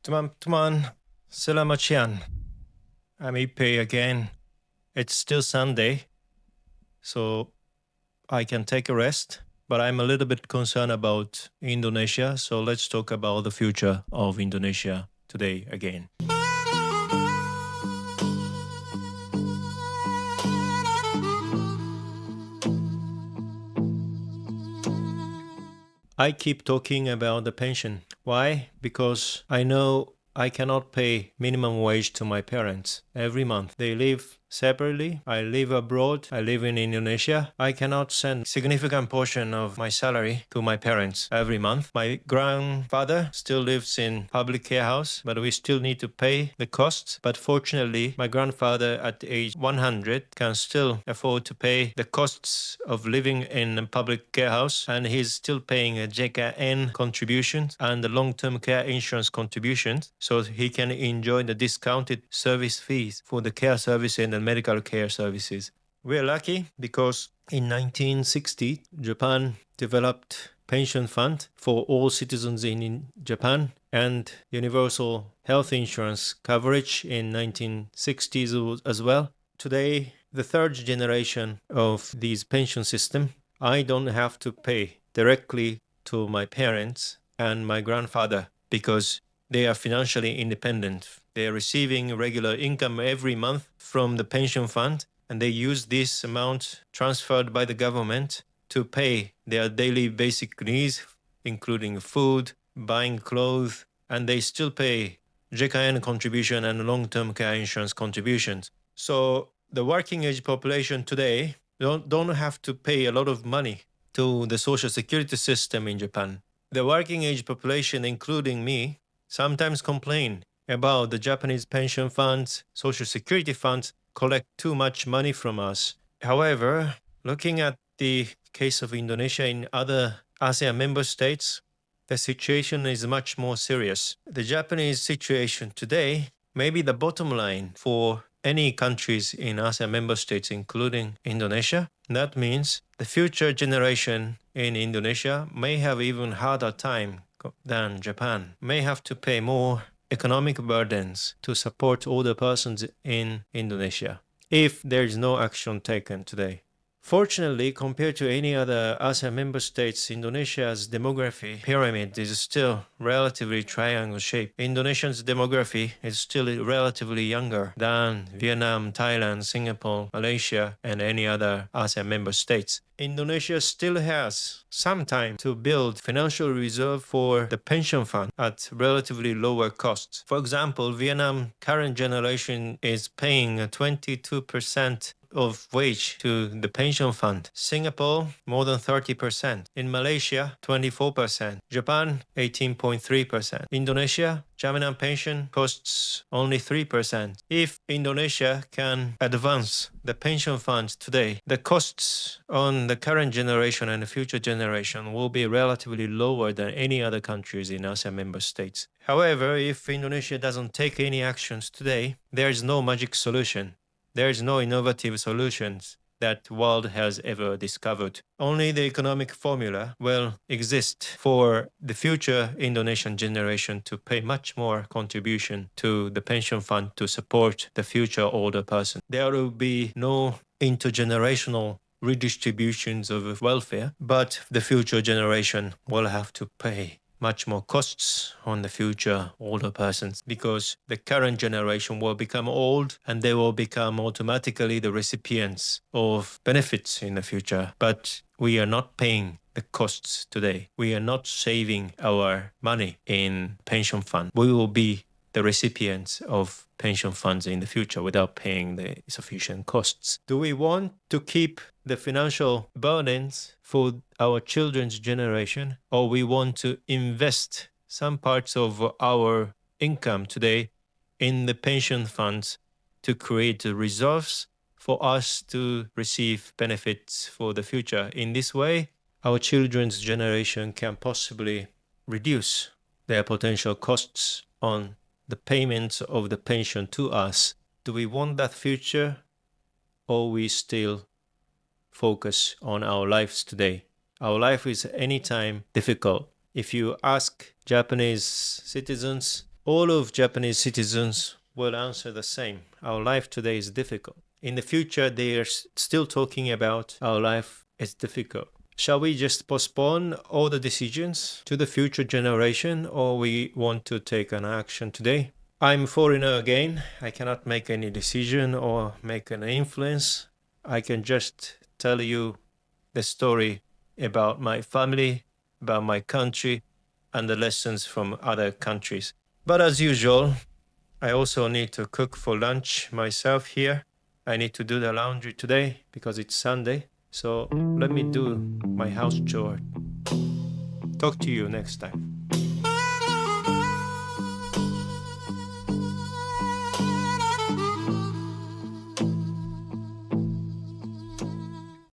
Teman-teman, selamat siang. I'm EP again. It's still Sunday, so I can take a rest, but I'm a little bit concerned about Indonesia, so let's talk about the future of Indonesia today again. I keep talking about the pension. Why? Because I know I cannot pay minimum wage to my parents every month. They live separately. I live abroad. I live in Indonesia. I cannot send significant portion of my salary to my parents every month. My grandfather still lives in public care house, but we still need to pay the costs. But fortunately, my grandfather at age 100 can still afford to pay the costs of living in a public care house, and he's still paying a JKN contributions and the long-term care insurance contributions, so he can enjoy the discounted service fees for the care service and the medical care services. We're lucky because in 1960, Japan developed pension fund for all citizens in Japan and universal health insurance coverage in 1960s as well. Today, the third generation of these pension system, I don't have to pay directly to my parents and my grandfather because they are financially independent. They are receiving regular income every month from the pension fund, and they use this amount transferred by the government to pay their daily basic needs, including food, buying clothes, and they still pay JKN contribution and long-term care insurance contributions. So the working age population today don't have to pay a lot of money to the social security system in Japan. The working age population, including me, sometimes complain about the Japanese pension funds, social security funds collect too much money from us. However, looking at the case of Indonesia in other ASEAN member states, the situation is much more serious. The Japanese situation today may be the bottom line for any countries in ASEAN member states, including Indonesia. That means the future generation in Indonesia may have even harder time than Japan, may have to pay more economic burdens to support older persons in Indonesia if there is no action taken today. Fortunately, compared to any other ASEAN member states, Indonesia's demography pyramid is still relatively triangle-shaped. Indonesia's demography is still relatively younger than Vietnam, Thailand, Singapore, Malaysia, and any other ASEAN member states. Indonesia still has some time to build financial reserve for the pension fund at relatively lower costs. For example, Vietnam current generation is paying 22% of wage to the pension fund. Singapore, more than 30%. In Malaysia, 24%. Japan, 18.3%. Indonesia, jaminan pension costs only 3%. If Indonesia can advance the pension fund today, the costs on the current generation and the future generation will be relatively lower than any other countries in ASEAN member states. However, if Indonesia doesn't take any actions today, there is no magic solution. There is no innovative solutions that the world has ever discovered. Only the economic formula will exist for the future Indonesian generation to pay much more contribution to the pension fund to support the future older person. There will be no intergenerational redistributions of welfare, but the future generation will have to pay much more costs on the future older persons because the current generation will become old and they will become automatically the recipients of benefits in the future. But we are not paying the costs today. We are not saving our money in pension fund. We will be the recipients of pension funds in the future without paying the sufficient costs. Do we want to keep the financial burdens for our children's generation, or we want to invest some parts of our income today in the pension funds to create the reserves for us to receive benefits for the future? In this way, our children's generation can possibly reduce their potential costs on the payments of the pension to us. Do we want that future, or we still focus on our lives today? Our life is anytime difficult. If you ask Japanese citizens, all of Japanese citizens will answer the same. Our life today is difficult. In the future, they are still talking about our life is difficult. Shall we just postpone all the decisions to the future generation, or we want to take an action today? I'm a foreigner again. I cannot make any decision or make an influence. I can just tell you the story about my family, about my country, and the lessons from other countries. But as usual, I also need to cook for lunch myself here. I need to do the laundry today because it's Sunday. So let me do my house chore. Talk to you next time.